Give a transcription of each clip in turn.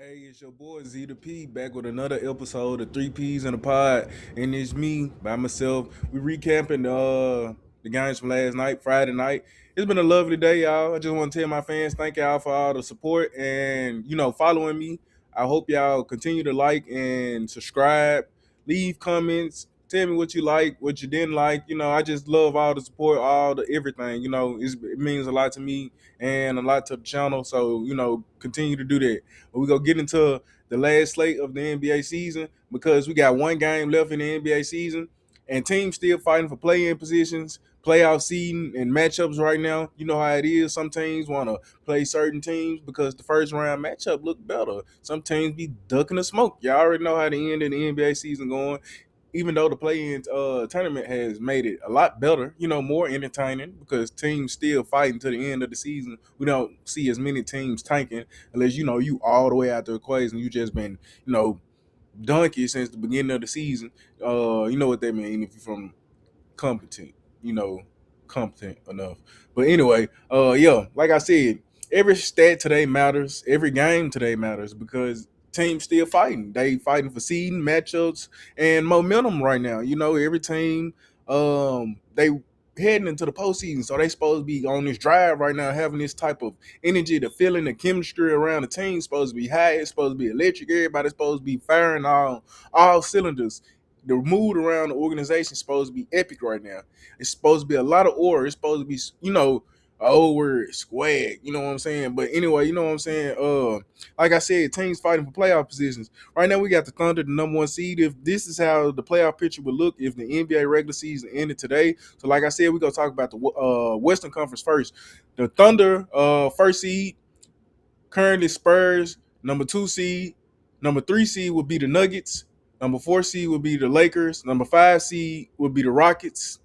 Hey, it's your boy Z the P back with another episode of Three P's in a Pod, and it's me by myself. We recapping the games from last night, Friday night. It's been a lovely day, y'all. I just want to tell my fans thank y'all for all the support and following me. I hope y'all continue to like and subscribe, leave comments, tell me what you like, what you didn't like. I just love all the support, all the everything. It means a lot to me and a lot to the channel. So continue to do that. But we gonna get into the last slate of the NBA season because we got one game left in the NBA season, and teams still fighting for play-in positions, playoff seeding, and matchups right now. You know how it is. Some teams want to play certain teams because the first round matchup look better. Some teams be ducking the smoke. Y'all already know how the end of the NBA season going, even though the play-in tournament has made it a lot better, more entertaining because teams still fighting to the end of the season. We don't see as many teams tanking unless you all the way out the equation. You just been donkey since the beginning of the season. You know what that means if you're from competent, you know, competent enough. But anyway, yeah, like I said, every stat today matters. Every game today matters because teams still fighting. They fighting for seeding matchups and momentum right now. Every team, they heading into the postseason, so they supposed to be on this drive right now, having this type of energy, the feeling, the chemistry around the team supposed to be high. It's supposed to be electric. Everybody's supposed to be firing all cylinders. The mood around the organization is supposed to be epic right now. It's supposed to be a lot of aura. It's supposed to be, old word swag. You know what I'm saying? But anyway, you know what I'm saying? Like I said, teams fighting for playoff positions. Right now, we got the Thunder, the number one seed. If this is how the playoff picture would look if the NBA regular season ended today. So, like I said, we're gonna talk about the Western Conference first. The Thunder, first seed, currently Spurs, number two seed. Number three seed would be the Nuggets. Number four seed would be the Lakers. Number five seed would be the Rockets.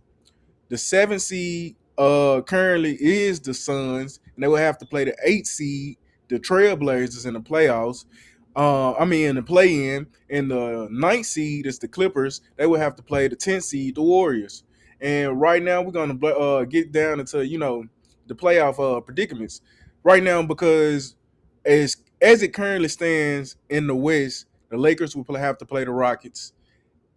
The seventh seed currently is the Suns, and they will have to play the eighth seed, the Trailblazers, in the playoffs. In the play-in, and the ninth seed is the Clippers. They will have to play the 10th seed, the Warriors. And right now, we're gonna get down into the playoff predicaments right now because as it currently stands in the West, the Lakers will have to play the Rockets,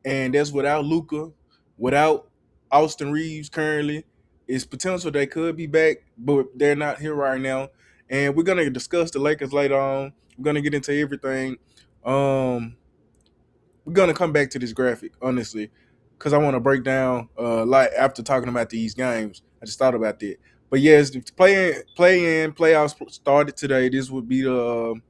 and that's without Luka, without Austin Reeves currently. It's potential they could be back, but they're not here right now. And we're gonna discuss the Lakers later on. We're gonna get into everything. We're gonna come back to this graphic, honestly, because I want to break down like after talking about these games. I just thought about that. But yes, the play in playoffs started today. This would be the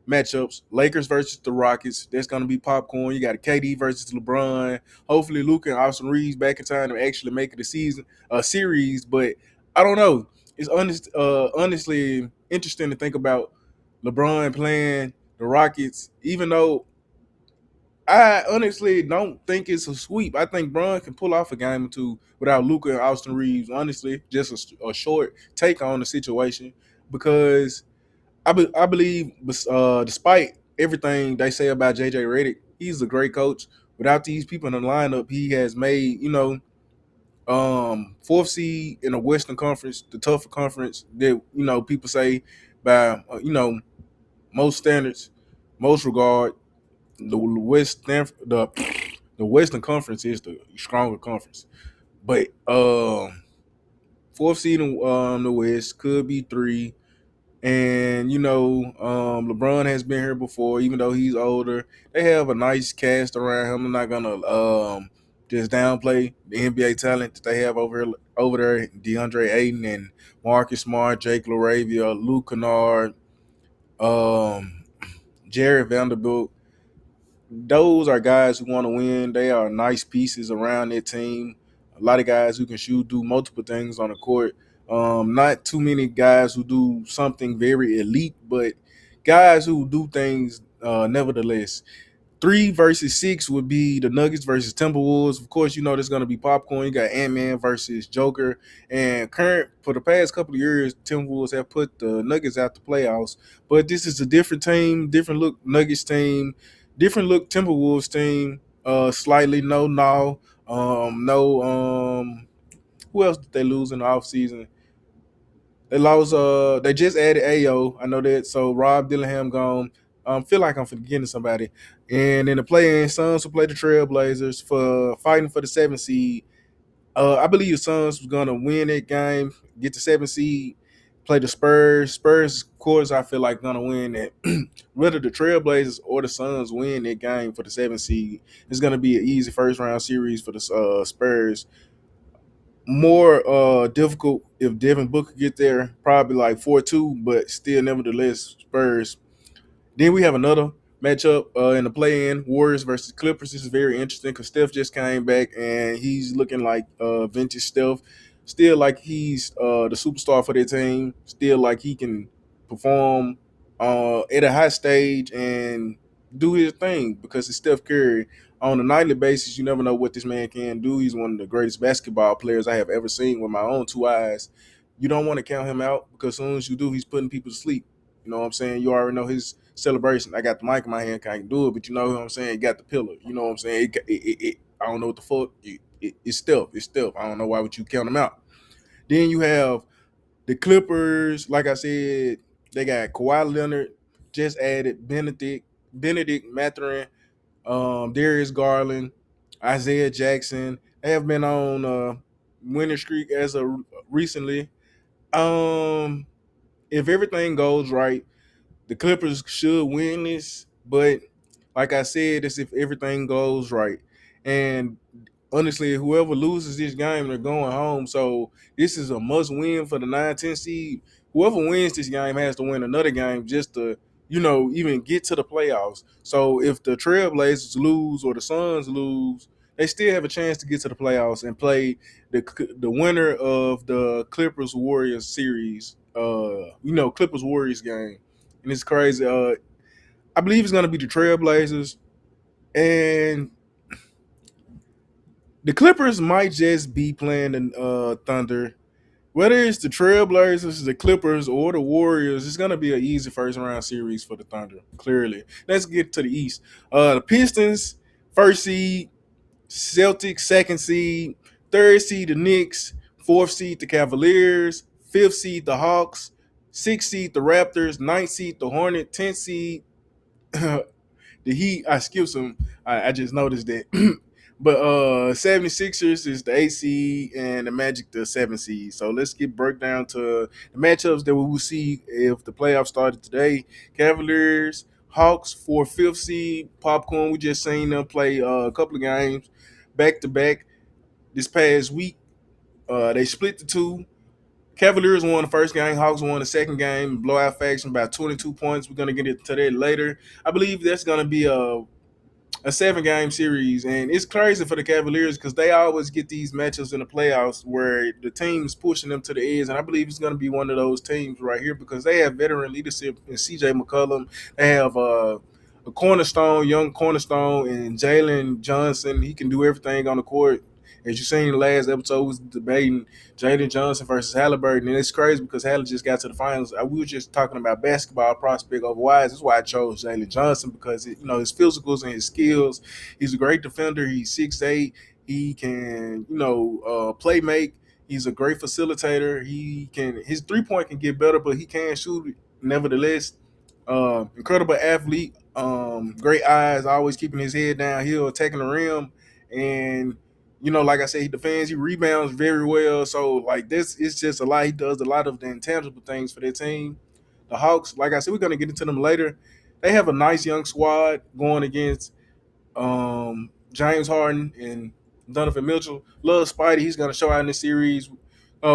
matchups. Lakers versus the Rockets. That's gonna be popcorn. You got a KD versus LeBron. Hopefully Luka and Austin Reeves back in time to actually make it a series. But I don't know. It's honestly interesting to think about LeBron playing the Rockets, even though I honestly don't think it's a sweep. I think Bron can pull off a game or two without Luka and Austin Reeves. Honestly, just a short take on the situation because I believe, despite everything they say about JJ Redick, he's a great coach. Without these people in the lineup, he has made fourth seed in the Western Conference, the tougher conference that people say by most standards, most regard. The Western Conference is the stronger conference, but fourth seed in the West could be three. And LeBron has been here before, even though he's older. They have a nice cast around him. I'm not gonna just downplay the NBA talent that they have over there. DeAndre Ayton and Marcus Smart, Jake LaRavia, Luke Kennard, um, Jared Vanderbilt. Those are guys who want to win. They are nice pieces around their team. A lot of guys who can shoot, do multiple things on the court. Not too many guys who do something very elite, but guys who do things nevertheless. Three versus six would be the Nuggets versus Timberwolves. Of course, there's going to be popcorn. You got Ant-Man versus Joker. And for the past couple of years, Timberwolves have put the Nuggets out the playoffs. But this is a different team, different look Nuggets team, different look Timberwolves team. Slightly no. Who else did they lose in the offseason? They lost. They just added Ayo. I know that. So Rob Dillingham gone. Feel like I'm forgetting somebody. And in the play-in, Suns will play the Trailblazers for fighting for the 7th seed. I believe the Suns was gonna win that game, get the 7th seed, play the Spurs. Spurs, of course, I feel like gonna win that. Whether the Trailblazers or the Suns win that game for the 7th seed, it's gonna be an easy first round series for the Spurs. More difficult if Devin Booker get there, probably like 4-2, but still, nevertheless, Spurs. Then we have another matchup in the play-in: Warriors versus Clippers. This is very interesting because Steph just came back and he's looking like vintage Steph. Still like he's the superstar for their team. Still like he can perform at a high stage and do his thing because it's Steph Curry. On a nightly basis, you never know what this man can do. He's one of the greatest basketball players I have ever seen with my own two eyes. You don't want to count him out because as soon as you do, he's putting people to sleep. You know what I'm saying? You already know his celebration. I got the mic in my hand, can't do it, but you know what I'm saying? He got the pillar. You know what I'm saying? I don't know what the fuck. It's Steph. It's Steph. I don't know why would you count him out. Then you have the Clippers. Like I said, they got Kawhi Leonard, just added Benedict Mathurin, Darius Garland, Isaiah Jackson. They have been on a winning streak as of recently. Um, if everything goes right, the Clippers should win this, but like I said, it's if everything goes right. And honestly, whoever loses this game, they're going home. So this is a must win for the 9-10 seed. Whoever wins this game has to win another game just to, even get to the playoffs. So if the Trailblazers lose or the Suns lose, they still have a chance to get to the playoffs and play the winner of the Clippers Warriors series. Clippers Warriors game, and it's crazy. I believe it's gonna be the Trailblazers, and the Clippers might just be playing the Thunder. Whether it's the Trailblazers, the Clippers, or the Warriors, it's gonna be an easy first round series for the Thunder. Clearly, let's get to the East. The Pistons, first seed; Celtics, second seed; third seed, the Knicks; fourth seed, the Cavaliers; fifth seed, the Hawks; sixth seed, the Raptors; ninth seed, the Hornets; 10th seed, the Heat. I skipped some. I just noticed that. But 76ers is the 8th seed and the Magic the 7th seed. So let's get break down to the matchups that we will see if the playoffs started today. Cavaliers, Hawks for 5th seed. Popcorn, we just seen them play a couple of games back to back this past week. They split the two. Cavaliers won the first game, Hawks won the second game, blowout fashion by 22 points. We're going to get into that later. I believe that's going to be a 7-game series, and it's crazy for the Cavaliers because they always get these matchups in the playoffs where the team's pushing them to the edge, and I believe it's going to be one of those teams right here because they have veteran leadership in C.J. McCollum. They have a cornerstone, young cornerstone, and Jalen Johnson. He can do everything on the court. As you seen in the last episode, was debating Jalen Johnson versus Halliburton, and it's crazy because Halle just got to the finals. We were just talking about basketball prospect over wise. That's why I chose Jalen Johnson because his physicals and his skills. He's a great defender. He's 6'8". He can play make. He's a great facilitator. His 3-point can get better, but he can shoot it nevertheless. Incredible athlete. Great eyes, always keeping his head down. He'll attacking the rim and. Like I said, he defends, he rebounds very well. So, this is just a lot. He does a lot of the intangible things for their team. The Hawks, like I said, we're going to get into them later. They have a nice young squad going against James Harden and Donovan Mitchell. Love Spidey. He's going to show out in this series.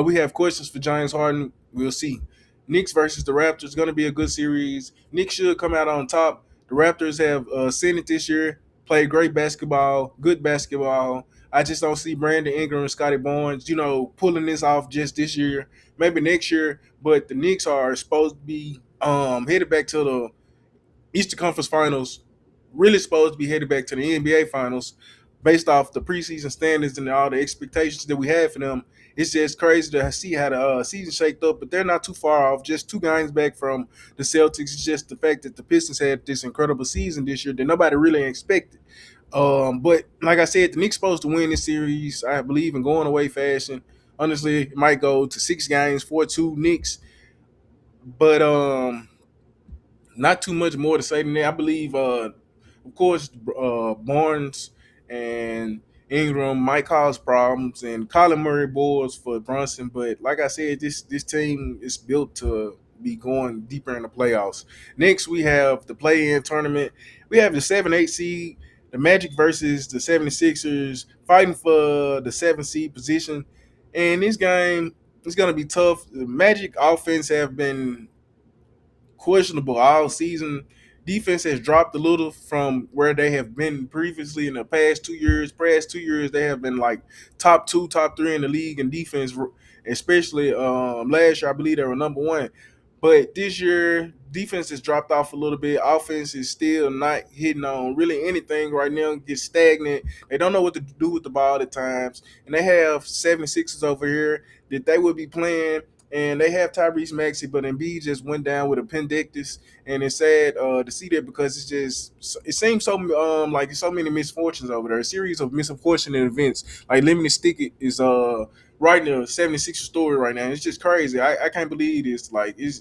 We have questions for James Harden. We'll see. Knicks versus the Raptors going to be a good series. Knicks should come out on top. The Raptors have seen it this year, played great basketball, good basketball. I just don't see Brandon Ingram and Scotty Barnes, pulling this off just this year, maybe next year. But the Knicks are supposed to be headed back to the Eastern Conference Finals, really supposed to be headed back to the NBA Finals based off the preseason standards and all the expectations that we had for them. It's just crazy to see how the season shaped up, but they're not too far off. Just 2 games back from the Celtics. It's just the fact that the Pistons had this incredible season this year that nobody really expected. But like I said, the Knicks supposed to win this series. I believe in going away fashion. Honestly, it might go to 6 games, 4-2 Knicks. But not too much more to say than that. I believe, of course, Barnes and Ingram might cause problems, and Colin Murray boards for Brunson. But like I said, this team is built to be going deeper in the playoffs. Next, we have the play-in tournament. We have the 7-8 seed, the Magic versus the 76ers, fighting for the 7th seed position. And this game is going to be tough. The Magic offense have been questionable all season. Defense has dropped a little from where they have been previously in the past 2 years. Past 2 years, they have been like top two, top three in the league in defense, especially last year. I believe they were number one. But this year, defense has dropped off a little bit. Offense is still not hitting on really anything right now. Get stagnant. They don't know what to do with the ball at times. And they have 76ers over here that they would be playing, and they have Tyrese Maxey, but Embiid just went down with appendicitis, and it's sad to see that because it seems so like so many misfortunes over there, a series of misfortunate events. Like Lemony Stickett is writing a 76 story right now. It's just crazy. I can't believe this. Like it's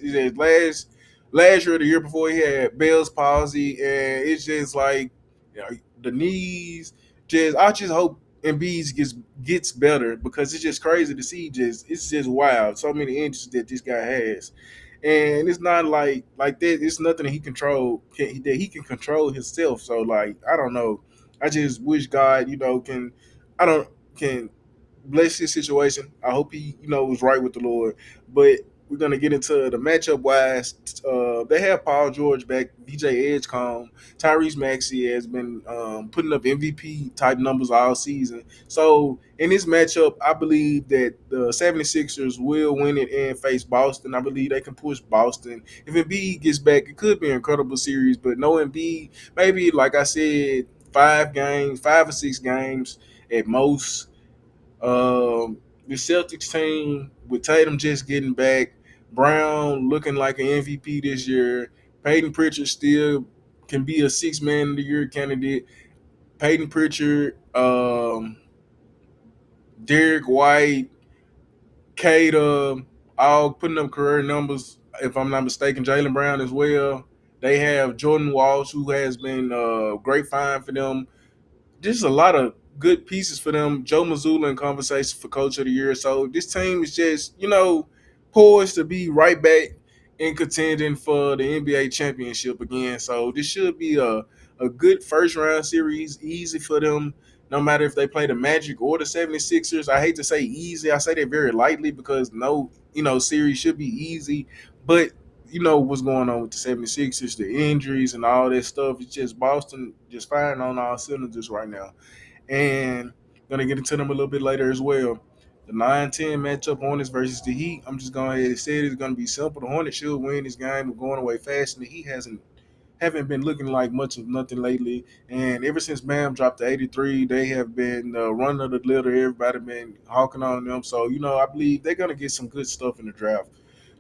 last year or the year before he had Bell's palsy, and it's just like, you know, the knees. Just I just hope Embiid gets better because it's just crazy to see. Just it's just wild. So many injuries that this guy has, and it's not like that. It's nothing that he can control himself. So like I don't know. I just wish God, I don't can bless his situation. I hope he, was right with the Lord. But we're gonna get into the matchup wise. They have Paul George back, VJ Edgecombe, Tyrese Maxey has been putting up MVP type numbers all season. So in this matchup, I believe that the 76ers will win it and face Boston. I believe they can push Boston. If Embiid gets back, it could be an incredible series. But no Embiid, maybe like I said, 5 games, 5 or 6 games at most. The Celtics team with Tatum just getting back, Brown looking like an MVP this year. Peyton Pritchard still can be a 6 man of the year candidate. Peyton Pritchard, Derek White, Kata, all putting up career numbers. If I'm not mistaken, Jaylen Brown as well. They have Jordan Walsh, who has been a great find for them. Just a lot of good pieces for them. Joe Mazzulla in conversation for Coach of the Year. So this team is just, poised to be right back in contending for the NBA championship again. So this should be a good first round series, easy for them, no matter if they play the Magic or the 76ers. I hate to say easy. I say that very lightly because no, series should be easy. But you know what's going on with the 76ers, the injuries and all that stuff. It's just Boston just firing on all cylinders right now. And gonna get into them a little bit later as well. The 9-10 matchup, Hornets versus the Heat. I'm just going ahead and say it's gonna be simple. The Hornets should win this game. We're going away fast, and the Heat haven't been looking like much of nothing lately. And ever since Bam dropped to 83, they have been running of the litter. Everybody been hawking on them. So, I believe they're going to get some good stuff in the draft.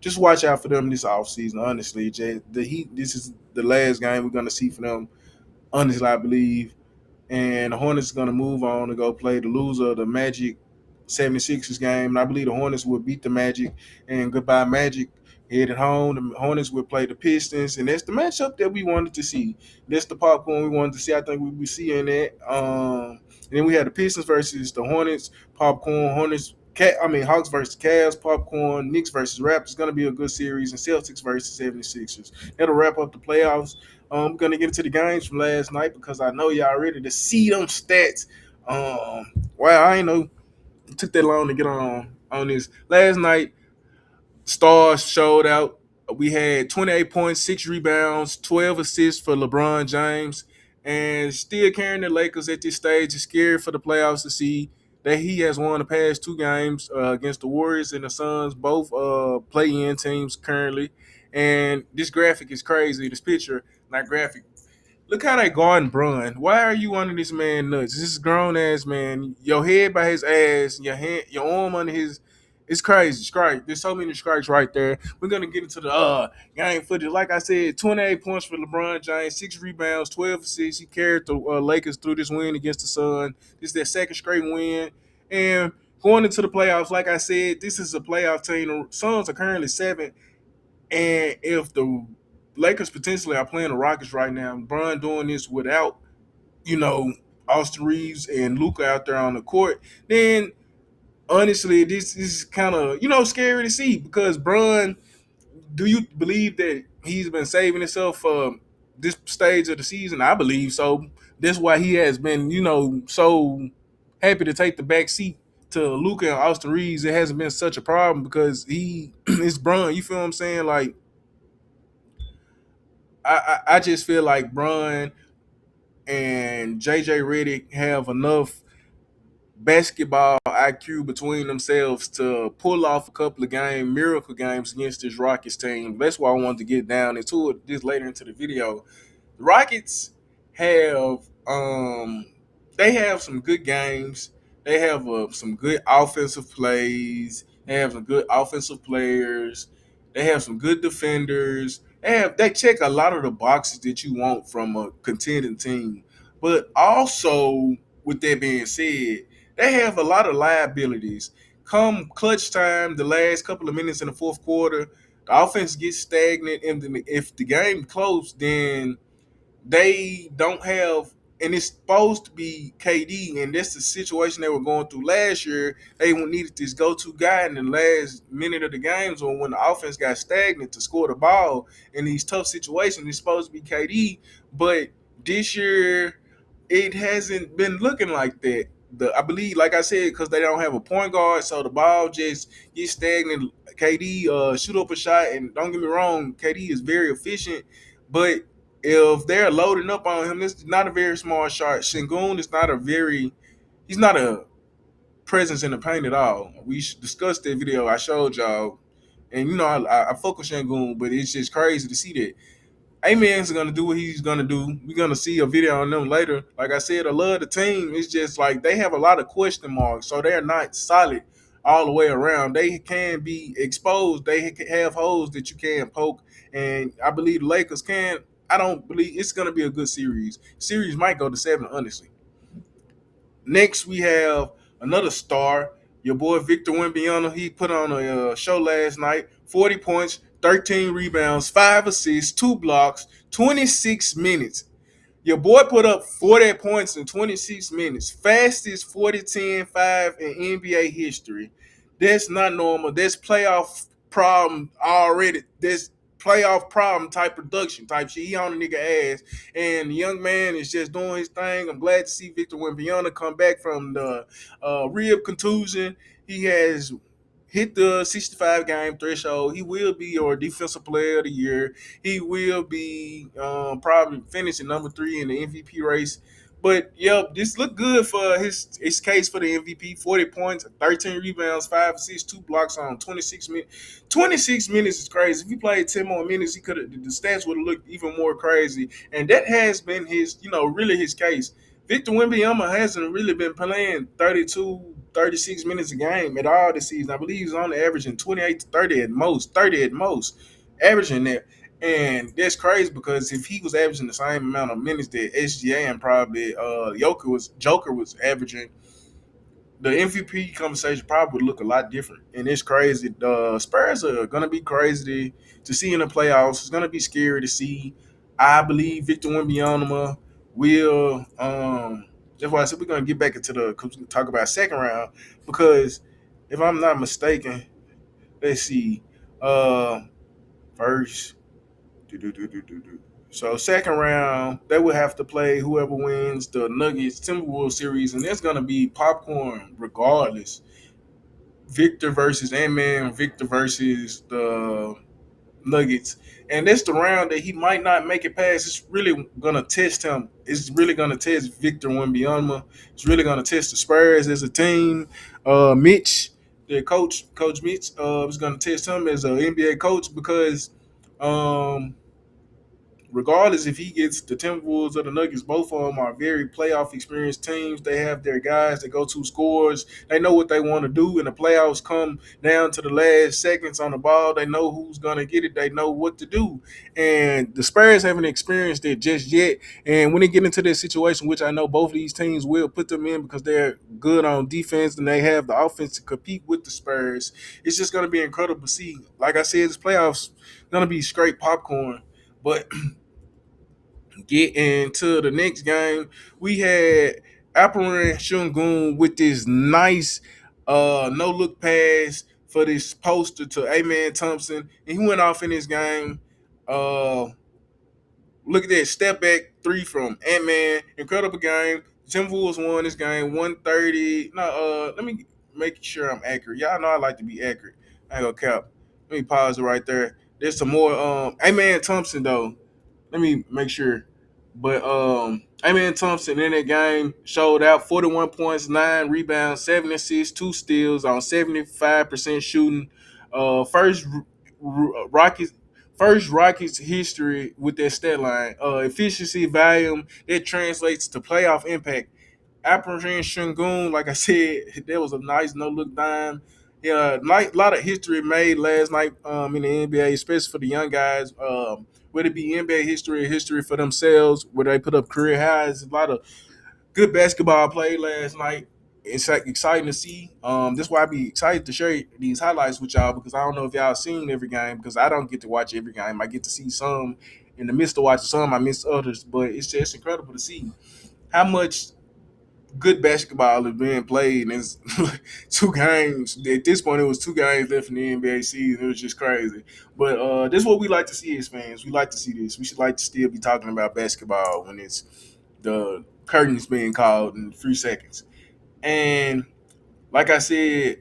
Just watch out for them this offseason, honestly. The Heat, this is the last game we're going to see for them, honestly, I believe. And the Hornets are going to move on to go play the loser of the Magic 76ers game. And I believe the Hornets will beat the Magic. And goodbye, Magic. Headed home, the Hornets will play the Pistons, and that's the matchup that we wanted to see. That's the popcorn we wanted to see. I think we'll be seeing that. And then we had the Pistons versus the Hornets, popcorn. Hawks versus Cavs, popcorn. Knicks versus Raptors. It's going to be a good series, and Celtics versus 76ers. That'll wrap up the playoffs. We're going to get into the games from last night because I know y'all ready to see them stats. Wow, I ain't know it took that long to get on this. Last night, Stars showed out. We had 28 points, 6 rebounds, 12 assists for LeBron James, and still carrying the Lakers at this stage. Is scary for the playoffs to see that he has won the past 2 games against the Warriors and the Suns, both play-in teams currently. And this graphic is crazy. This picture, not graphic. Look how they guarding Brun. Why are you under this man nuts? This is grown ass man. Your head by his ass, your arm under his. It's crazy. Strike. There's so many strikes right there. We're gonna get into the game footage. Like I said, 28 points for LeBron James, 6 rebounds, 12 assists. He carried the Lakers through this win against the Sun. This is their second straight win, and going into the playoffs. Like I said, this is a playoff team. The Suns are currently 7. And if the Lakers potentially are playing the Rockets right now, Bron doing this without, you know, Austin Reeves and Luca out there on the court, then honestly, this is kind of, scary to see because Bron, do you believe that he's been saving himself for this stage of the season? I believe so. That's why he has been, so happy to take the back seat to Luca and Austin Reeves. It hasn't been such a problem because he is Bron. You feel what I'm saying? Like I just feel like Bron and JJ Redick have enough basketball IQ between themselves to pull off a couple of miracle games against this Rockets team. That's why I wanted to get down into it this later into the video. The Rockets have they have some good games. They have some good offensive plays. They have some good offensive players. They have some good defenders. They check a lot of the boxes that you want from a contending team. But also, with that being said, they have a lot of liabilities. Come clutch time, the last couple of minutes in the fourth quarter, the offense gets stagnant, and then if the game close, then they don't have, and it's supposed to be KD, and that's the situation they were going through last year. They needed this go-to guy in the last minute of the games, or when the offense got stagnant to score the ball in these tough situations. It's supposed to be KD, but this year it hasn't been looking like that. I believe, like I said, because they don't have a point guard, so the ball just gets stagnant. KD shoot up a shot, and don't get me wrong, KD is very efficient, but if they're loading up on him, this is not a very small shot. Sengun is not he's not a presence in the paint at all. We discussed that video I showed y'all, and I fuck with Sengun, but it's just crazy to see that. A-Man's gonna do what he's gonna do. We're gonna see a video on them later. Like I said, I love the team. It's just like they have a lot of question marks, so they're not solid all the way around. They can be exposed. They have holes that you can poke, and I believe the Lakers can. I don't believe it's gonna be a good series. Series might go to 7, honestly. Next, we have another star, your boy Victor Wembanyama. He put on a show last night. 40 points, 13 rebounds, 5 assists, 2 blocks, 26 minutes. Your boy put up 40 points in 26 minutes. Fastest 40-10-5 in NBA history. That's not normal. That's playoff problem already. That's playoff problem type production type shit. He on the nigga ass. And the young man is just doing his thing. I'm glad to see Victor Wembanyama come back from the rib contusion. He has hit the 65 game threshold. He will be your defensive player of the year. He will be probably finishing number 3 in the MVP race. But yep, this looked good for his case for the MVP. 40 points, 13 rebounds, 5 assists, 2 blocks on 26 minutes. 26 minutes is crazy. If he played 10 more minutes, he could have the stats would have looked even more crazy. And that has been his, really his case. Victor Wembanyama hasn't really been playing 32, 36 minutes a game at all this season. I believe he's only averaging 28 to 30 at most, averaging that. And that's crazy because if he was averaging the same amount of minutes that SGA and probably Joker was averaging, the MVP conversation probably would look a lot different. And it's crazy. The Spurs are gonna be crazy to see in the playoffs. It's gonna be scary to see. I believe Victor Wembanyama will. That's why I said we're gonna get back into talk about second round because if I'm not mistaken, let's see. First, so second round, they will have to play whoever wins the Nuggets Timberwolves series, and that's gonna be popcorn regardless. Victor versus Ant-Man, Victor versus the Nuggets. And that's the round that he might not make it past. It's really gonna test him. It's really gonna test Victor Wembanyama. It's really gonna test the Spurs as a team. Mitch, the Coach Mitch, is gonna test him as an NBA coach because regardless if he gets the Timberwolves or the Nuggets, both of them are very playoff experienced teams. They have their guys that go to scores. They know what they want to do, and the playoffs come down to the last seconds on the ball. They know who's going to get it. They know what to do. And the Spurs haven't experienced it just yet. And when they get into this situation, which I know both of these teams will put them in because they're good on defense and they have the offense to compete with the Spurs, it's just going to be incredible to see. Like I said, this playoffs going to be straight popcorn. But get into the next game, we had ALPEREN Sengun with this nice no look pass for this poster to A-Man Thompson, and he went off in this game. Uh, Look at that step back three from Ant-Man. Incredible game. Timberwolves won this game 130. No, let me make sure I'm accurate. Y'all know I like to be accurate. I ain't gonna cap. Let me pause it right there. There's some more A-Man Thompson though. Let me make sure. But Amen Thompson in that game showed out 41 points, 9 rebounds, 7 assists, 2 steals on 75% shooting. First Rockets Rockets history with that stat line. Efficiency, volume, that translates to playoff impact. ALPEREN Sengun, like I said, that was a nice no look dime. Yeah, a lot of history made last night in the NBA, especially for the young guys. Whether it be NBA history or history for themselves, where they put up career highs. A lot of good basketball played last night. It's like exciting to see. That's why I be excited to share these highlights with y'all because I don't know if y'all seen every game because I don't get to watch every game. I get to see some in the midst of watching some. I miss others, but it's just incredible to see how much good basketball is being played. And it's two games. At this point, it was 2 games left in the NBA season. It was just crazy. But this is what we like to see as fans. We like to see this. We should like to still be talking about basketball when it's the curtains being called in 3 seconds. And like I said,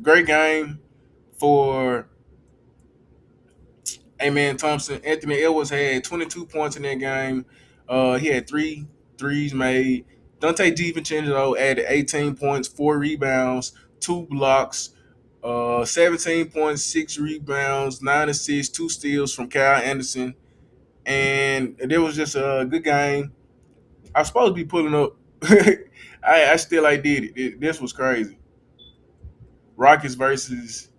great game for Amen Thompson. Anthony Edwards had 22 points in that game. He had 3 threes made. Dante DiVincenzo added 18 points, 4 rebounds, 2 blocks, 17 points, 6 rebounds, 9 assists, 2 steals from Kyle Anderson. And it was just a good game. I was supposed to be pulling up. I still did it. This was crazy. Rockets versus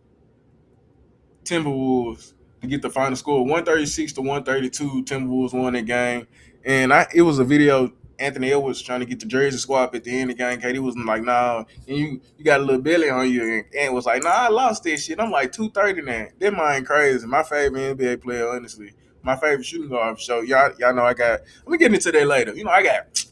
Timberwolves to get the final score 136 to 132. Timberwolves won that game. And it was a video Anthony Edwards trying to get the jersey swap at the end of the game. KD was like, nah, and you got a little belly on you. And was like, nah, I lost that shit. I'm like 230 now. That mind crazy. My favorite NBA player, honestly. My favorite shooting guard for sure. Y'all know I got, let me get into that later. I got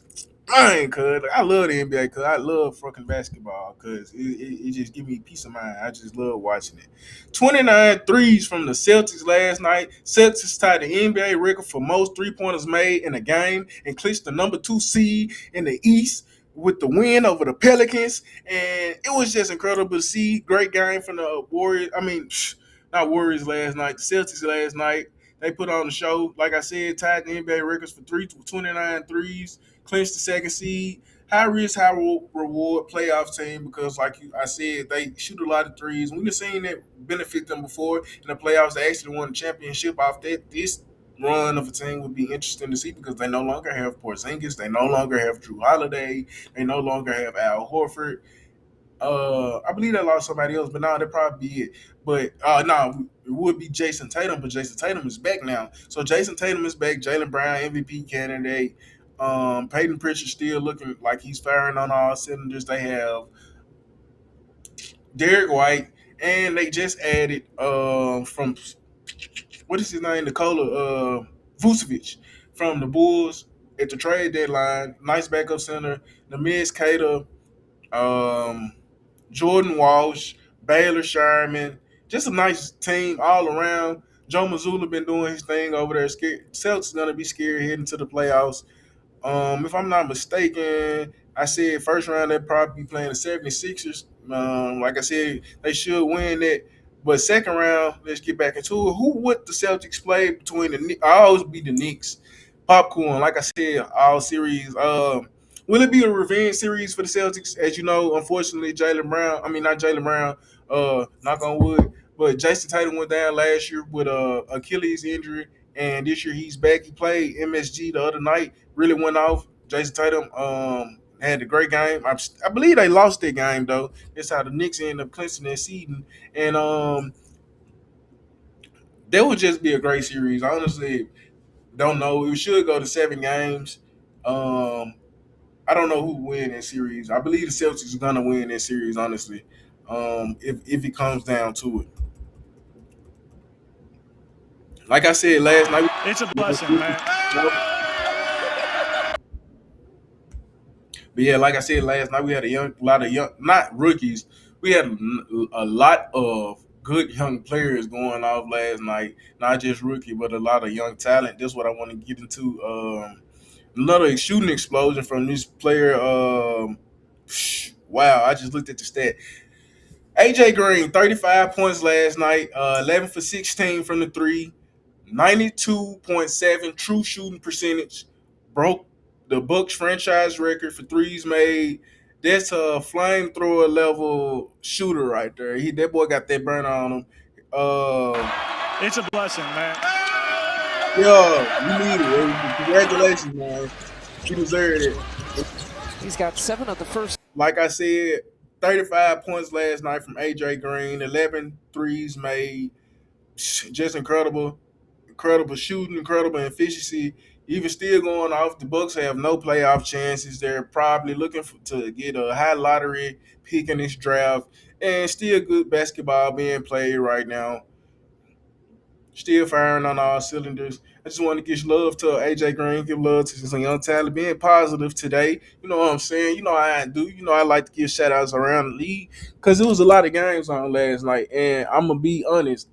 mine, cuz. I love the NBA, cuz. I love fucking basketball, cuz it just give me peace of mind. I just love watching it. 29 threes from the Celtics last night. Celtics tied the NBA record for most three-pointers made in a game and clinched the number 2 seed in the East with the win over the Pelicans. And it was just incredible to see. Great game from the Warriors. I mean, not Warriors last night. The Celtics last night. They put on the show. Like I said, tied the NBA records for 29 threes, clinched the second seed. High risk, high reward playoff team because, like I said, they shoot a lot of threes. We've seen that benefit them before in the playoffs. They actually won the championship off that. This run of a team would be interesting to see because they no longer have Porzingis. They no longer have Drew Holiday. They no longer have Al Horford. I believe they lost somebody else, but no, that probably be it. But no, it would be Jason Tatum, but Jason Tatum is back now. So Jason Tatum is back. Jaylen Brown, MVP candidate. Peyton Pritchard still looking like he's firing on all cylinders. They have Derek White, and they just added from what is his name, Nikola Vucevic from the Bulls at the trade deadline. Nice backup center. Nemiz Cater, Jordan Walsh, Baylor Sherman. Just a nice team all around. Joe Mazzulla been doing his thing over there. Celtics gonna be scared heading to the playoffs. If I'm not mistaken, I said first round they'll probably be playing the 76ers. Like I said, they should win that. But second round, let's get back into it. Who would the Celtics play between the Knicks? I always be the Knicks. Popcorn, like I said, all series. Will it be a revenge series for the Celtics? As you know, unfortunately, Jaylen Brown, I mean, not Jaylen Brown, knock on wood, but Jason Tatum went down last year with a Achilles injury. and this year he's back. He played MSG the other night, really went off. Jason Tatum had a great game. I believe they lost that game though. That's how the Knicks ended up clinching that season, and that would just be a great series. Honestly, don't know. It should go to 7 games. Um, I don't know who will win that series. I believe the Celtics are gonna win that series. Honestly, if it comes down to it, like I said last night, It's a blessing, man. but yeah, like I said last night, we had lot of young, not rookies. We had a lot of good young players going off last night. Not just rookie, but a lot of young talent. That's what I want to get into. Another shooting explosion from this player. Wow, I just looked at the stat. AJ Green, 35 points last night, 11 for 16 from the three, 92.7 true shooting percentage, broke the Bucks franchise record for threes made. That's a flamethrower level shooter right there. That boy got that burn on him. It's a blessing, man. Yeah, you need it. Congratulations, man. You deserved it. He's got 7 of the first. Like I said, 35 points last night from AJ Green, 11 threes made. Just incredible, incredible shooting, incredible efficiency. Even still going off, the Bucks have no playoff chances. They're probably looking to get a high lottery pick in this draft, and still good basketball being played right now. Still firing on all cylinders. I just want to give love to AJ Green, give love to some young talent, being positive today. You know what I'm saying? You know how I do. You know I like to give shout outs around the league because there was a lot of games on last night, and I'm gonna be honest.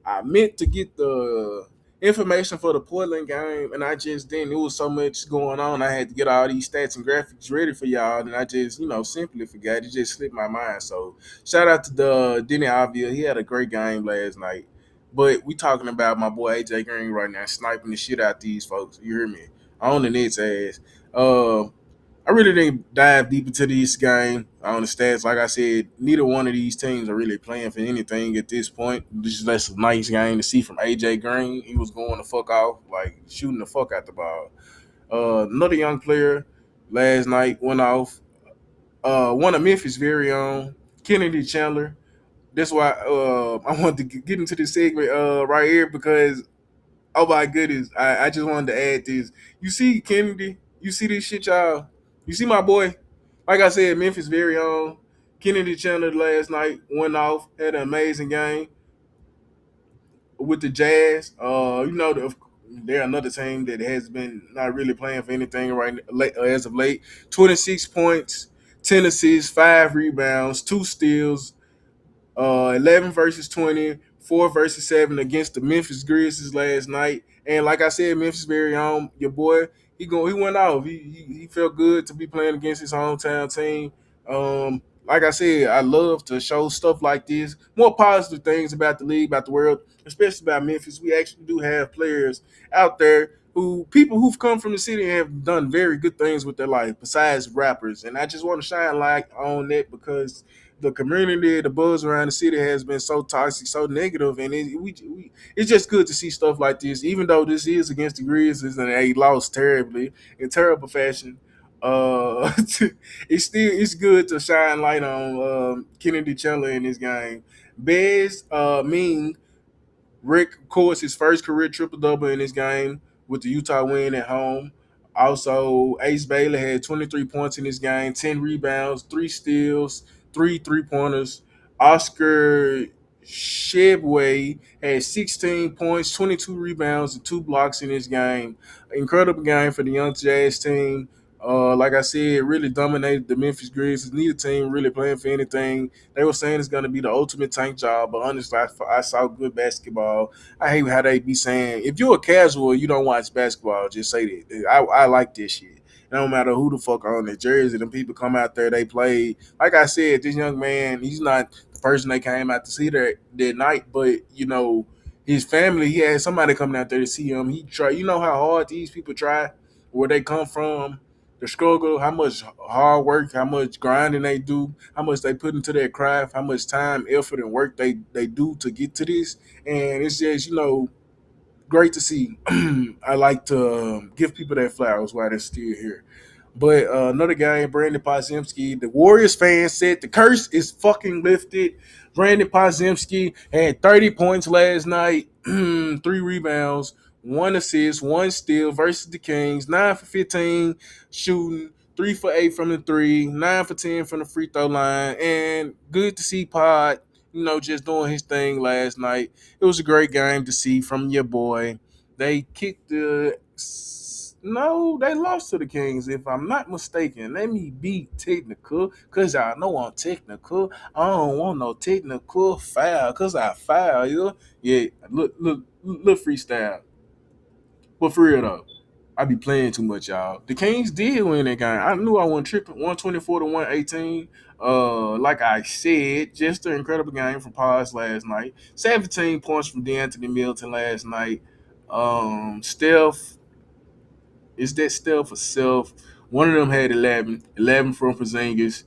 I meant to get the information for the Portland game, and I just didn't. It was so much going on. I had to get all these stats and graphics ready for y'all, and I just, simply forgot. It just slipped my mind. So, shout out to the Denny Avia. He had a great game last night. But we talking about my boy AJ Green right now, sniping the shit out these folks. You hear me? On the Nets ass. I really didn't dive deep into this game on the stats. Like I said, neither one of these teams are really playing for anything at this point. This is just a nice game to see from AJ Green. He was going the fuck off, like shooting the fuck out the ball. Another young player last night went off. One of Memphis' very own, Kennedy Chandler. That's why I wanted to get into this segment right here because oh my goodness, I just wanted to add this. You see Kennedy, you see this shit, y'all. You see my boy. Like I said, Memphis' very own Kennedy Chandler last night went off, had an amazing game with the Jazz. They're another team that has been not really playing for anything as of late. 26 points, 10 assists, 5 rebounds, 2 steals, 11 versus 20, 4 versus 7 against the Memphis Grizzlies last night. And like I said, Memphis very own, your boy, he went off. He felt good to be playing against his hometown team. Like I said, I love to show stuff like this, more positive things about the league, about the world, especially about Memphis. We actually do have players out there people who've come from the city and have done very good things with their life besides rappers. And I just want to shine light on that because the community, the buzz around the city has been so toxic, so negative, and it's just good to see stuff like this. Even though this is against the Grizzlies and they lost terribly in terrible fashion, it's good to shine light on Kennedy Chandler in this game. Bez Ming Rick, of course, his first career triple double in this game with the Utah win at home. Also, Ace Bailey had 23 points in this game, 10 rebounds, 3 steals, 3 3-pointers. Oscar Shebway had 16 points, 22 rebounds, and 2 blocks in this game. Incredible game for the young Jazz team. Like I said, really dominated the Memphis Grizzlies. Neither team really playing for anything. They were saying it's going to be the ultimate tank job, but honestly, I saw good basketball. I hate how they be saying, if you're a casual, you don't watch basketball, just say that. I like this shit. It don't matter who the fuck on the jersey. Them people come out there, they play. Like I said, this young man, he's not the person they came out to see that night, but, his family, he had somebody coming out there to see him. He try. You know how hard these people try, where they come from, the struggle, how much hard work, how much grinding they do, how much they put into their craft, how much time, effort, and work they do to get to this. And it's just, great to see. I like to give people their flowers while they're still here. But another game, Brandon Podziemski. The Warriors fans said the curse is fucking lifted. Brandon Podziemski had 30 points last night, 3 rebounds, 1 assist, 1 steal versus the Kings. 9 for 15 shooting, 3 for 8 from the three, 9 for 10 from the free throw line. And good to see Pod, just doing his thing last night. It was a great game to see from your boy. They kicked the no, they lost to the Kings, if I'm not mistaken. Let me be technical, because I know I'm technical. I don't want no technical foul, because I foul, you. Yeah, look freestyle. But for real, though, I be playing too much, y'all. The Kings did win that game. I knew I wasn't tripping. 124 to 118. Like I said, just an incredible game from Pods last night. 17 points from DeAnthony Milton last night. Steph, is that Steph for self? One of them had 11, 11 from Porzingis,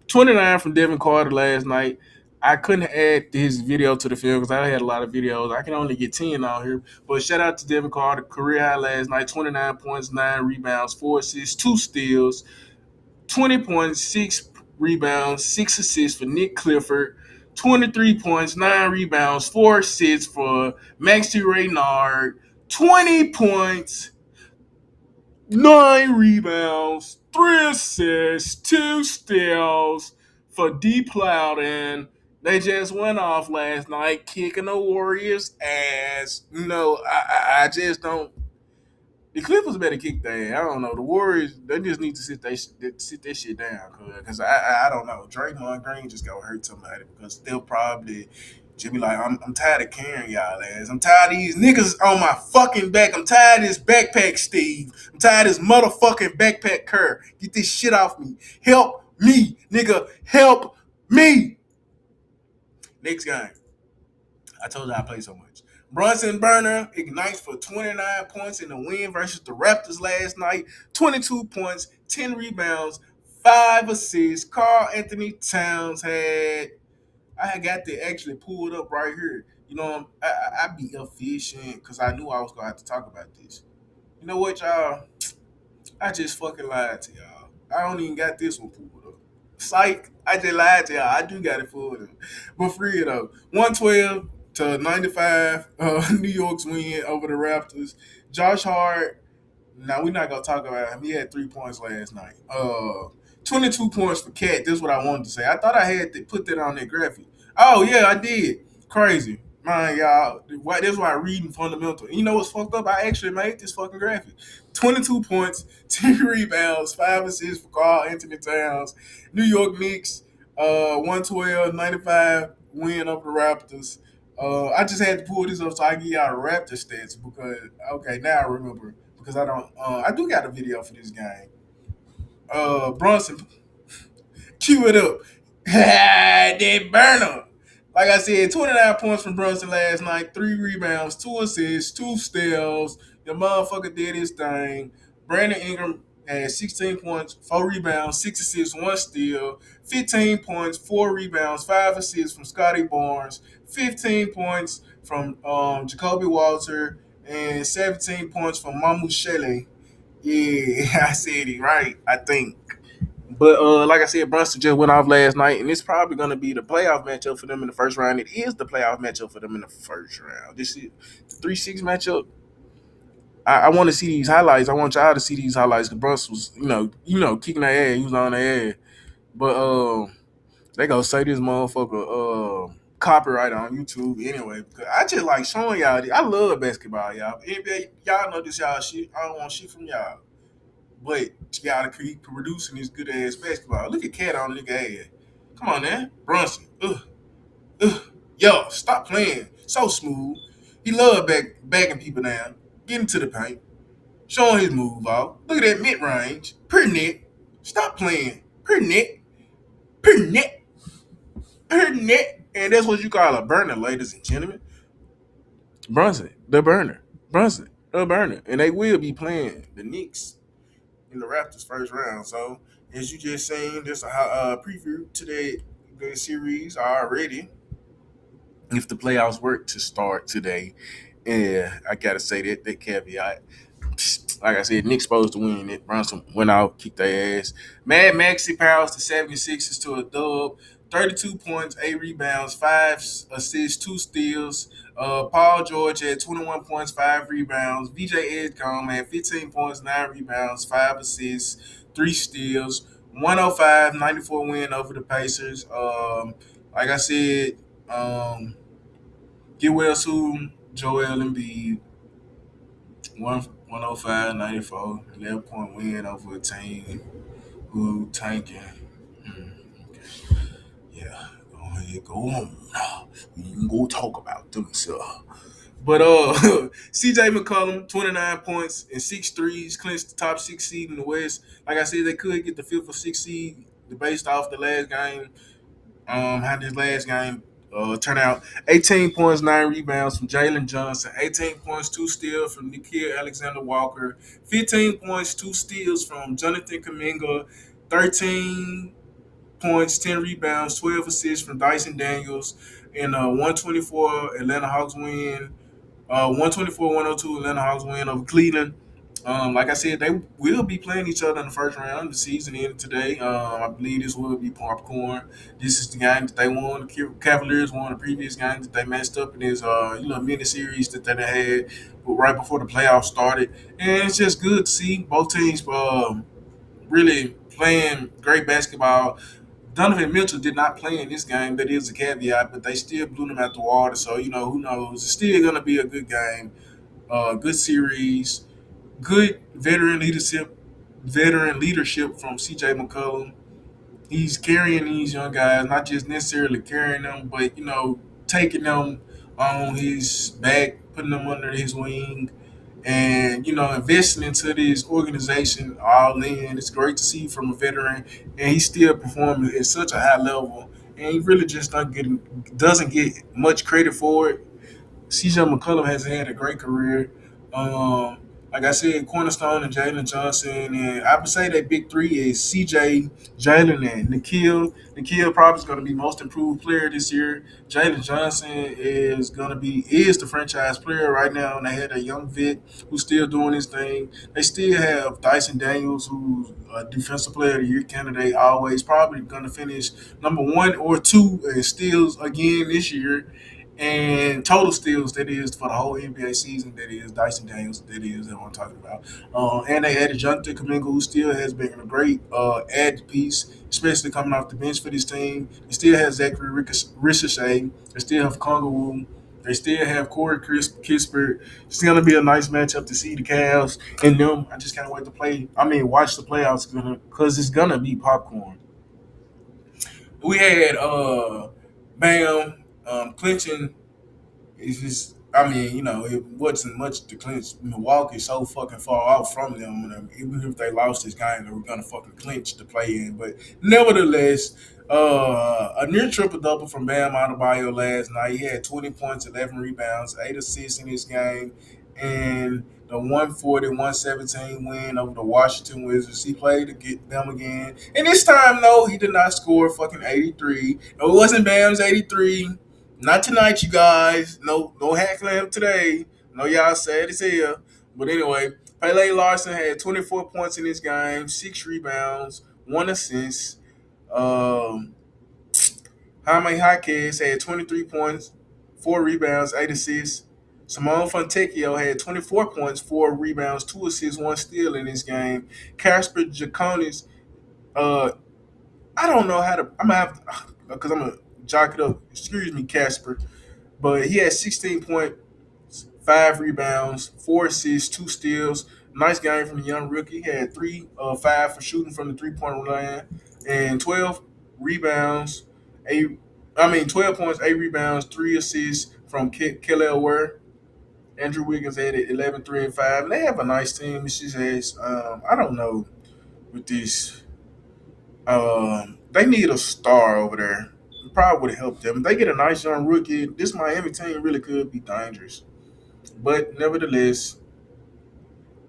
29 from Devin Carter last night. I couldn't add his video to the film because I had a lot of videos. I can only get 10 out here. But shout out to Devin Carter, career high last night, 29 points, 9 rebounds, 4 assists, 2 steals, 20 points, 6 rebounds, 6 assists for Nick Clifford, 23 points, 9 rebounds, 4 assists for Maxey Raynard, 20 points, 9 rebounds, 3 assists, 2 steals for D Plowden. They just went off last night, kicking the Warriors' ass. I just don't. The Clippers better kick their ass. I don't know. The Warriors, they just need to sit that shit down, because I don't know. Draymond Green just gonna hurt somebody, because they'll probably just be like, I'm tired of carrying y'all ass. I'm tired of these niggas on my fucking back. I'm tired of this backpack Steve. I'm tired of this motherfucking backpack Kerr. Get this shit off me. Help me, nigga. Help me. Next game. I told you I play so much. Brunson burner ignites for 29 points in the win versus the Raptors last night. 22 points, 10 rebounds, 5 assists. Karl Anthony Towns I got to actually pull it up right here. I be efficient because I knew I was going to have to talk about this. You know what, y'all? I just fucking lied to y'all. I don't even got this one pulled up. Psych, I just lied to y'all. I do got it pulled up. But for real, though, 112 to 95, New York's win over the Raptors. Josh Hart, now we're not going to talk about him. He had 3 points last night. 22 points for Cat. This is what I wanted to say. I thought I had to put that on that graphic. Oh, yeah, I did. Crazy. Man, y'all, that's why I'm reading fundamental. And you know what's fucked up? I actually made this fucking graphic. 22 points, 10 rebounds, 5 assists for Karl Anthony Towns. New York Knicks, 112-95 win over the Raptors. I just had to pull this up so I can give y'all the Raptor stats because, okay, now I remember. Because I do got a video for this game. Brunson, cue it up. That burner. Like I said, 29 points from Brunson last night, 3 rebounds, 2 assists, 2 steals. The motherfucker did his thing. Brandon Ingram had 16 points, 4 rebounds, 6 assists, 1 steal, 15 points, 4 rebounds, 5 assists from Scotty Barnes, 15 points from Jacoby Walter, and 17 points from Mamu Shelley. Yeah, I said it right, I think. But like I said, Brunson just went off last night, and it's probably going to be the playoff matchup for them in the first round. It is the playoff matchup for them in the first round. This is the 3-6 matchup. I want to see these highlights. I want y'all to see these highlights. The Brunson was, kicking their ass. He was on their ass. But they gonna say this motherfucker copyright on YouTube anyway. Because I just like showing y'all. I love basketball, y'all. NBA, y'all know this y'all shit. I don't want shit from y'all. But you gotta keep producing this good ass basketball. Look at Cat on nigga ass. Come on, man. Brunson. Yo, stop playing. So smooth. He love backing people down. Getting to the paint. Showing his move off. Look at that mid-range. Per net. Stop playing. Per net. Per net. Per net. And that's what you call a burner, ladies and gentlemen. Brunson, the burner. Brunson, the burner. And they will be playing the Knicks in the Raptors first round. So, as you just seen, there's a preview to the series already. If the playoffs were to start today, Yeah, I gotta say that caveat. Like I said, Knicks supposed to win it. Brunson went out, kicked their ass. Mad Maxey powers the 76ers to a dub. 32 points, 8 rebounds, 5 assists, 2 steals. Paul George had 21 points, 5 rebounds. VJ Edgecombe had 15 points, 9 rebounds, 5 assists, 3 steals. 105-94 win over the Pacers. Like I said, get well soon, Joel Embiid. 105-94, 11-point win over a team who tanking. Okay. Yeah, go ahead, go on. We can go talk about them, sir. But CJ McCollum, 29 points and 6 threes, clinched the top 6 seed in the West. Like I said, they could get the 5th or 6th seed based off the last game. How this last game turn out. 18 points, 9 rebounds from Jalen Johnson. 18 points, 2 steals from Nikhil Alexander Walker. 15 points, 2 steals from Jonathan Kuminga. 13 points, 10 rebounds, 12 assists from Dyson Daniels. And 124 Atlanta Hawks win. 124-102 Atlanta Hawks win over Cleveland. Like I said, they will be playing each other in the first round. The season ended today. I believe this will be popcorn. This is the game that they won. The Cavaliers won the previous game that they messed up in this mini series that they had right before the playoffs started. And it's just good to see both teams really playing great basketball. Donovan Mitchell did not play in this game. That is a caveat, but they still blew them out the water. So, who knows? It's still going to be a good game, good series, good veteran leadership from CJ McCollum. He's carrying these young guys, not just necessarily carrying them, but taking them on his back, putting them under his wing, and investing into this organization all in. It's great to see from a veteran, and he's still performing at such a high level, and he really just doesn't get much credit for it. CJ McCollum has had a great career. Um, like I said, Cornerstone and Jalen Johnson, and I would say that big three is CJ, Jalen, and Nikhil. Nikhil probably is going to be most improved player this year. Jalen Johnson is the franchise player right now, and they had a young Vic who's still doing his thing. They still have Dyson Daniels, who's a defensive player of the year candidate, always probably going to finish number 1 or 2 in steals again this year. And total steals, that is, for the whole NBA season, that is Dyson Daniels, that I'm talking about. And they added Jonathan Kuminga, who still has been a great add piece, especially coming off the bench for this team. They still have Zachary Ricochet. They still have Congawu. They still have Corey Kispert. It's going to be a nice matchup to see the Cavs and them. I just can't wait to watch the playoffs because it's going to be popcorn. We had Bam clinching. It's just, it wasn't much to clinch. Milwaukee's so fucking far off from them. And even if they lost this game, they were gonna fucking clinch to play in. But nevertheless, a near triple double from Bam Adebayo last night. He had 20 points, 11 rebounds, 8 assists in this game, and the 140-117 win over the Washington Wizards. He played to get them again, and this time, no, he did not score fucking 83. No, it wasn't Bam's 83. Not tonight, you guys. No heckling today. No, y'all sad as hell. But anyway, Pele Larson had 24 points in this game, 6 rebounds, 1 assist. Jaime Jaquez had 23 points, 4 rebounds, 8 assists. Simone Fontecchio had 24 points, 4 rebounds, 2 assists, 1 steal in this game. Casper Jaconis, I don't know how to. I'm gonna have to, because I'm gonna jock it up. Excuse me, Casper, but he had 16 points, 5 rebounds, 4 assists, 2 steals. Nice game from the young rookie. He had 5 for shooting from the 3-point line, and 12 rebounds. 12 points, 8 rebounds, 3 assists from Kelly Ware. Andrew Wiggins had 11, 3, and 5. And they have a nice team. It's just as I don't know with this. They need a star over there. It probably would have helped them. If they get a nice young rookie, this Miami team really could be dangerous. But nevertheless,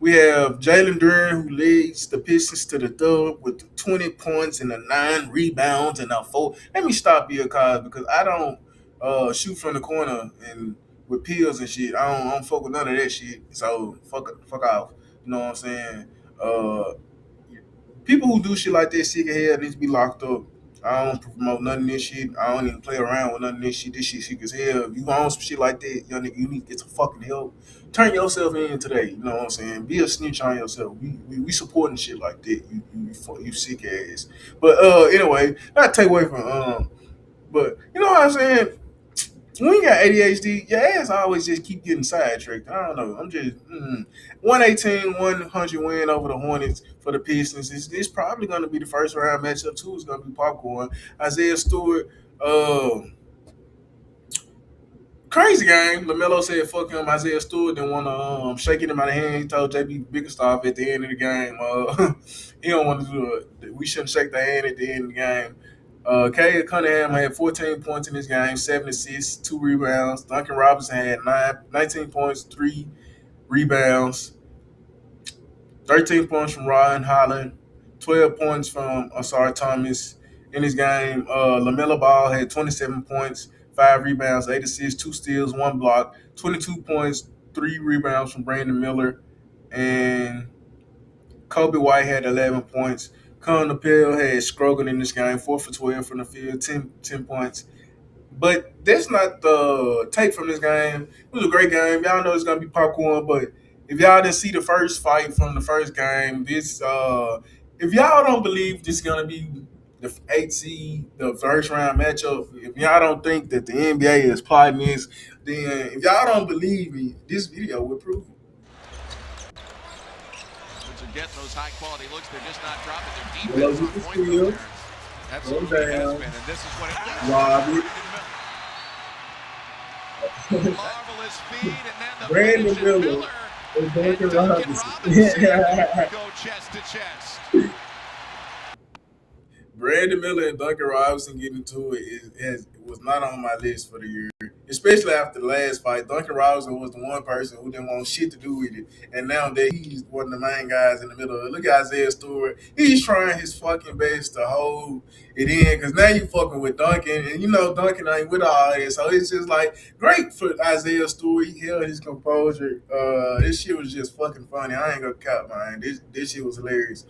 we have Jalen Duren, who leads the Pistons to the third with 20 points and 9 rebounds and a 4. Let me stop Bill Cosby because I don't shoot from the corner and with pills and shit. I don't fuck with none of that shit. So fuck off. You know what I'm saying? Uh, People who do shit like that sick of hell needs to be locked up. I don't promote none of this shit. I don't even play around with none of this shit. This shit sick as hell. If you on some shit like that, young nigga, you need to get some fucking help. Turn yourself in today. You know what I'm saying? Be a snitch on yourself. We supporting shit like that. You sick ass. But anyway, not take away from but you know what I'm saying? When you got ADHD, your ass always just keep getting sidetracked. I don't know. I'm just 118, 100 win over the Hornets for the Pistons. It's probably going to be the first round matchup too. It's going to be popcorn. Isaiah Stewart, crazy game. LaMelo said, "Fuck him." Isaiah Stewart didn't want to shake him out of hand. He told JB Bickerstaff at the end of the game, he don't want to do it. We shouldn't shake the hand at the end of the game. Kay Cunningham had 14 points in this game, 7 assists, 2 rebounds. Duncan Robinson had 19 points, 3 rebounds, 13 points from Ryan Holland, 12 points from Asar Thomas. In this game, LaMelo Ball had 27 points, 5 rebounds, 8 assists, 2 steals, 1 block, 22 points, 3 rebounds from Brandon Miller, and Kobe White had 11 points. Connor Pell had Scrogan in this game, 4 for 12 from the field, 10 points. But that's not the take from this game. It was a great game. Y'all know it's going to be popcorn, but if y'all didn't see the first fight from the first game, if y'all don't believe this is going to be the 8 seed, the first round matchup, if y'all don't think that the NBA is plotting this, then if y'all don't believe me, this video will prove it. Getting those high quality looks, they're just not dropping their defense on point for Terrence. Absolutely has been, and this is what it is. Marvelous feed, and then the Brandon Miller and Duncan Robinson go chest to chest. Brandon Miller and Duncan Robinson getting into it was not on my list for the year, especially after the last fight. Duncan Robinson was the one person who didn't want shit to do with it, and now that he's one of the main guys in the middle of it. Look at Isaiah Stewart. He's trying his fucking best to hold it in because now you fucking with Duncan, and you know Duncan ain't with all that, so it's just like great for Isaiah Stewart. He held his composure. This shit was just fucking funny. I ain't gonna cap, man. This shit was hilarious.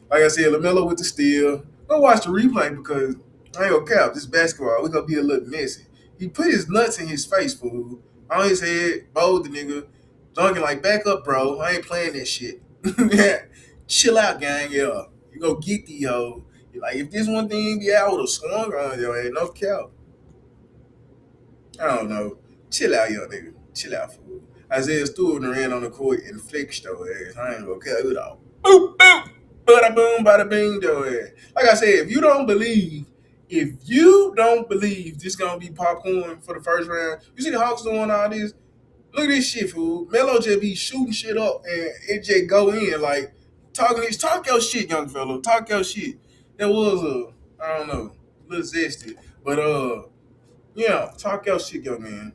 Like I said, LaMelo with the steal. Go watch the replay because I ain't gonna cap. This basketball, we gonna be a little messy. He put his nuts in his face, fool. On his head, bowled the nigga. Duncan like, back up, bro. I ain't playing that shit. Chill out, gang. Yeah. You go get the hoe. Like, if this one thing be out, I would have swung on your head. No cap. I don't know. Chill out, young nigga. Chill out, fool. Isaiah Stewart ran on the court and flexed your ass. I ain't gonna care. It all boop, boop. Bada boom, bada bing, though. Like I said, if you don't believe this gonna be popcorn for the first round, you see the Hawks doing all this. Look at this shit, fool. Melo just be shooting shit up and it just go in like talk your shit, young fella. Talk your shit. That was I don't know, a little zesty, but yeah, talk your shit, young man.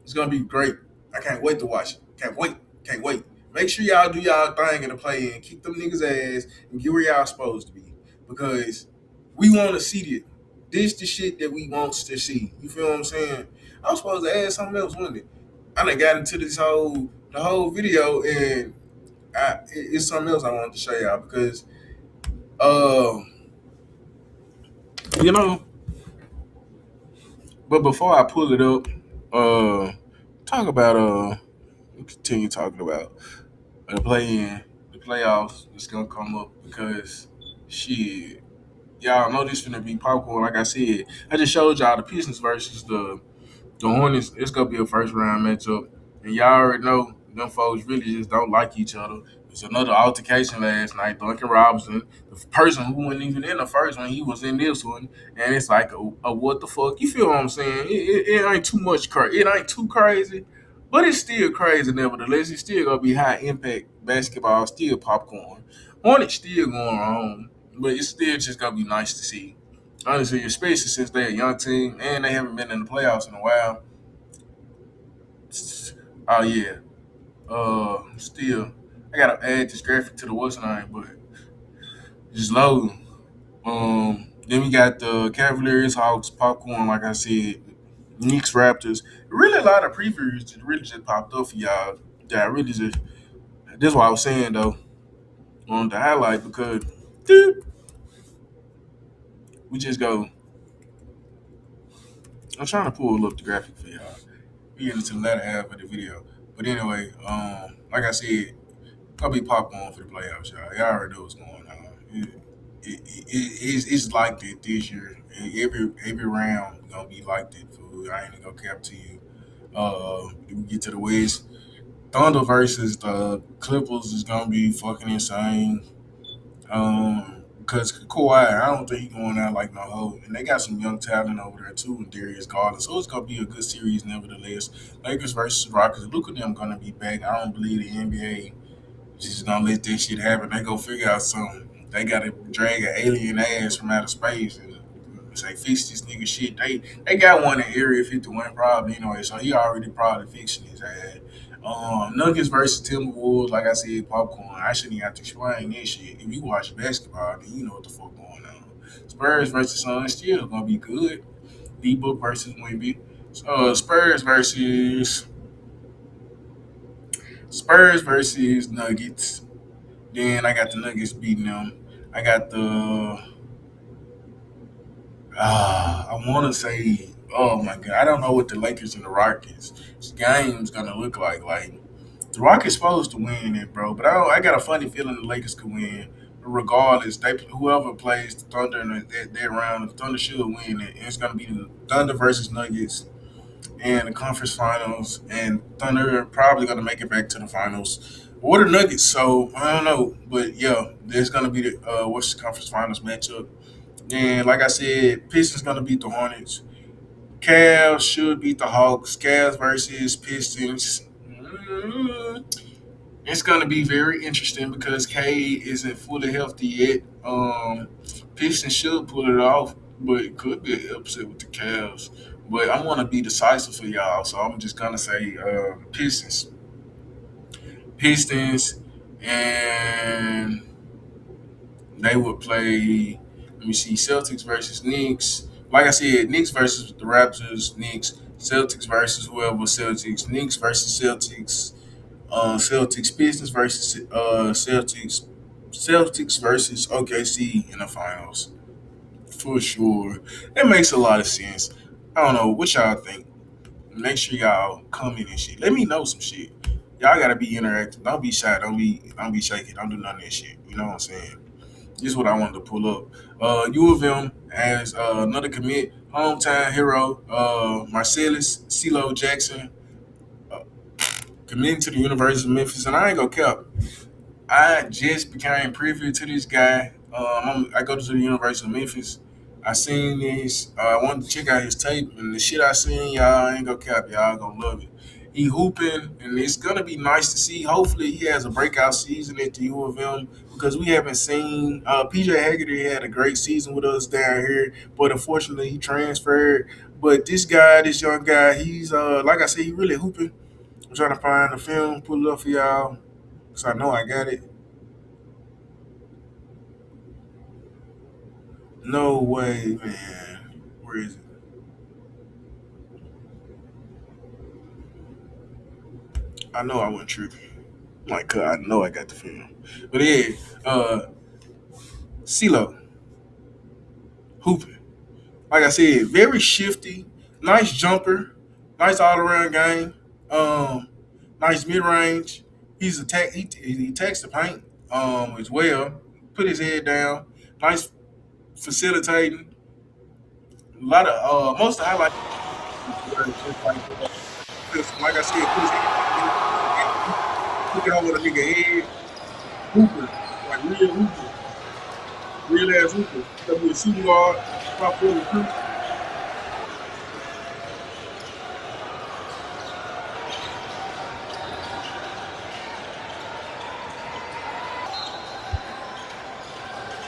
It's gonna be great. I can't wait to watch it. Can't wait. Make sure y'all do y'all thing in the play and kick them niggas' ass and get where y'all supposed to be. Because we want to see it. This the shit that we want to see. You feel what I'm saying? I was supposed to add something else, wasn't it? I done got into the whole video and it's something else I wanted to show y'all because you know, but before I pull it up, talk about continue talking about the playoffs that's gonna come up because shit, y'all know this finna be popcorn. Like I said, I just showed y'all the Pistons versus the Hornets. It's gonna be a first round matchup, and y'all already know them folks really just don't like each other. There's another altercation last night. Duncan Robinson, the person who wasn't even in the first one, he was in this one, and it's like a what the fuck? You feel what I'm saying? It ain't too much crazy. It ain't too crazy. But it's still crazy nevertheless. It's still going to be high impact basketball, still popcorn. Hornets still going on, but it's still just going to be nice to see. Honestly, especially since they're a young team and they haven't been in the playoffs in a while. Oh, yeah. Still, I got to add this graphic to the what's name, but just loading. Then we got the Cavaliers, Hawks, popcorn, like I said. Knicks Raptors. Really, a lot of previews that really just popped up for y'all. That I really just. This is what I was saying though on the highlight because dude, we just go. I'm trying to pull up the graphic for y'all. We get into the latter half of the video. But anyway, like I said, gonna be popcorn for the playoffs, y'all. Y'all already know what's going on. It's like that this year. Every round gonna be like that. Fool. I ain't gonna cap to you. We get to the West. Thunder versus the Clippers is gonna be fucking insane. Because Kawhi, I don't think he's going out like no hoe, and they got some young talent over there too, and Darius Garland. So it's gonna be a good series, nevertheless. Lakers versus Rockets. Look at them gonna be back. I don't believe the NBA just gonna let that shit happen. They go figure out something. They gotta drag an alien ass from outer space and say fix this nigga shit. They got one in Area 51 probably anyway, so he already probably fixing his ass. Nuggets versus Timberwolves, like I said, popcorn. I shouldn't even have to explain this shit. If you watch basketball, then you know what the fuck going on. Spurs versus Suns still gonna be good. D-Book versus Wemby. Spurs versus Nuggets. Then I got the Nuggets beating them. I got the. I want to say, oh my god, I don't know what the Lakers and the Rockets game's gonna look like. Like the Rockets supposed to win it, bro, but I got a funny feeling the Lakers could win. Regardless, whoever plays the Thunder in that round, the Thunder should win it. And it's gonna be the Thunder versus Nuggets in the conference finals, and Thunder are probably gonna make it back to the finals. Or the Nuggets, so I don't know, but yeah, there's gonna be the what's the conference finals matchup. And like I said, Pistons gonna beat the Hornets. Cavs should beat the Hawks. Cavs versus Pistons. It's gonna be very interesting because K isn't fully healthy yet. Pistons should pull it off, but it could be an upset with the Cavs. But I want to be decisive for y'all, so I'm just gonna say Pistons. Pistons, and they would play. Let me see, Celtics versus Knicks. Like I said, Knicks versus the Raptors. Knicks. Celtics versus whoever. Celtics. Knicks versus Celtics. Celtics. Pistons versus Celtics. Celtics versus OKC in the finals for sure. That makes a lot of sense. I don't know what y'all think. Make sure y'all comment and shit. Let me know some shit. Y'all gotta be interactive. Don't be shy. Don't be shaky. Don't do none of that shit. You know what I'm saying? This is what I wanted to pull up. U of M as another commit, hometown hero, Marcellus CeeLo Jackson, committing to the University of Memphis. And I ain't gonna cap. I just became privy to this guy. I go to the University of Memphis. I seen this. I wanted to check out his tape, and the shit I seen, y'all I ain't gonna cap. Y'all gonna love it. He hooping, and it's gonna be nice to see. Hopefully, he has a breakout season at the U of M because we haven't seen. PJ Haggerty had a great season with us down here, but unfortunately, he transferred. But this guy, this young guy, he's like I said, he really hooping. I'm trying to find the film, pull it up for y'all, cause I know I got it. No way, man. Where is it? I know I wasn't tripping. Like, 'cause I know I got the film. But yeah, CeeLo, hooping. Like I said, very shifty, nice jumper, nice all around game, nice mid range. He attacks the paint as well. Put his head down. Nice facilitating. A lot of most of the highlights. Like I said, put his head, look it over the nigga head. Hooper, like real hooper, real ass hooper. Gonna be a shooting guard, top 4 recruit.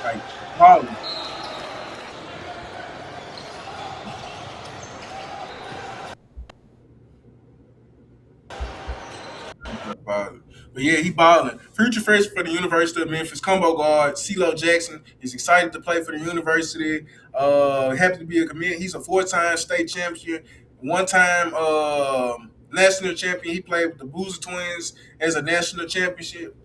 Like quality. But yeah, he balling. Future freshman for the University of Memphis, combo guard CeeLo Jackson is excited to play for the university. Happy to be a commit. He's a 4-time state champion. one-time national champion. He played with the Boozer Twins as a national championship.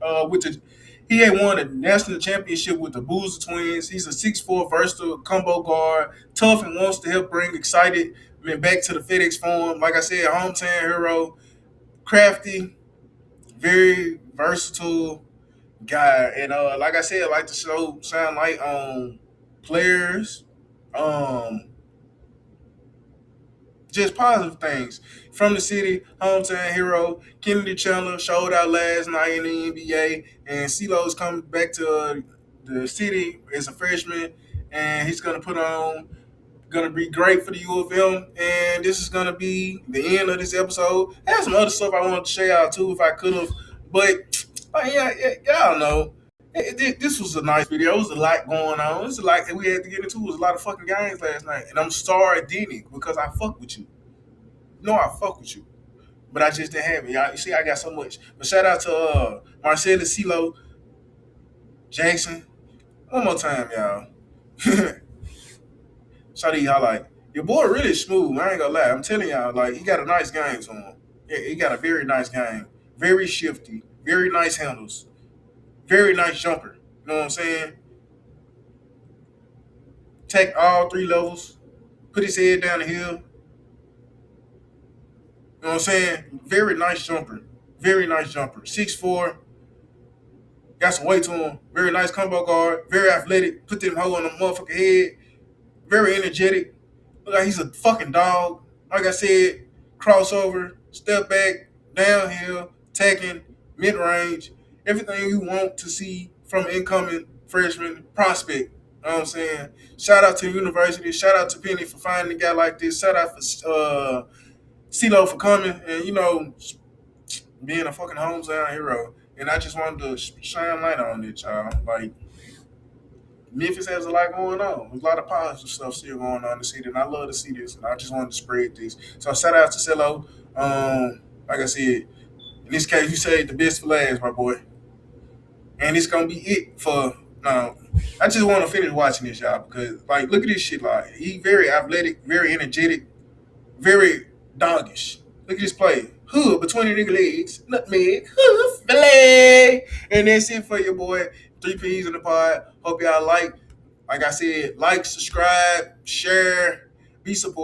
He had won a national championship with the Boozer Twins. He's a 6'4", versatile combo guard, tough and wants to help bring excitement back to the FedEx Forum. Like I said, hometown hero, crafty, very versatile guy. And like I said, I like to shine light on players, just positive things from the city. Hometown hero Kennedy Chandler showed out last night in the NBA, and CeeLo's coming back to the city as a freshman, and he's gonna gonna be great for the U of M. And this is gonna be the end of this episode. I had some other stuff I wanted to share out too if I could have, but yeah, y'all know. This was a nice video. It was a lot going on. It was a lot that we had to get into. It was a lot of fucking games last night. And I'm sorry I didn't, because I fuck with you. No, I fuck with you. But I just didn't have it. Y'all, you see, I got so much. But shout out to Marcellus, CeeLo, Jackson. One more time, y'all. Shout out to y'all, like, your boy really smooth. I ain't gonna lie. I'm telling y'all, like, he got a nice game to him. Yeah, he got a very nice game. Very shifty. Very nice handles. Very nice jumper. You know what I'm saying? Take all three levels. Put his head down the hill. You know what I'm saying? Very nice jumper. Very nice jumper. 6'4". Got some weight to him. Very nice combo guard. Very athletic. Put them hoe on the motherfucking head. Very energetic. Look like he's a fucking dog. Like I said, crossover, step back, downhill, attacking, mid-range. Everything you want to see from incoming freshman prospect. You know what I'm saying? Shout out to University. Shout out to Penny for finding a guy like this. Shout out for CeeLo for coming and, you know, being a fucking hometown hero. And I just wanted to shine light on it, y'all. Like, Memphis has a lot going on. There's a lot of positive stuff still going on in the city, and I love to see this. And I just wanted to spread this. So shout out to CeeLo. Like I said, in this case, you saved the best for last, my boy. And it's gonna be it for now. I just want to finish watching this, y'all, because like, look at this shit. Like, he very athletic, very energetic, very doggish. Look at this play. Hood between the nigga legs, nutmeg, hoof, fillet. And that's it for your boy. 3 P's in the pod. Hope y'all like I said, like, subscribe, share, be supportive.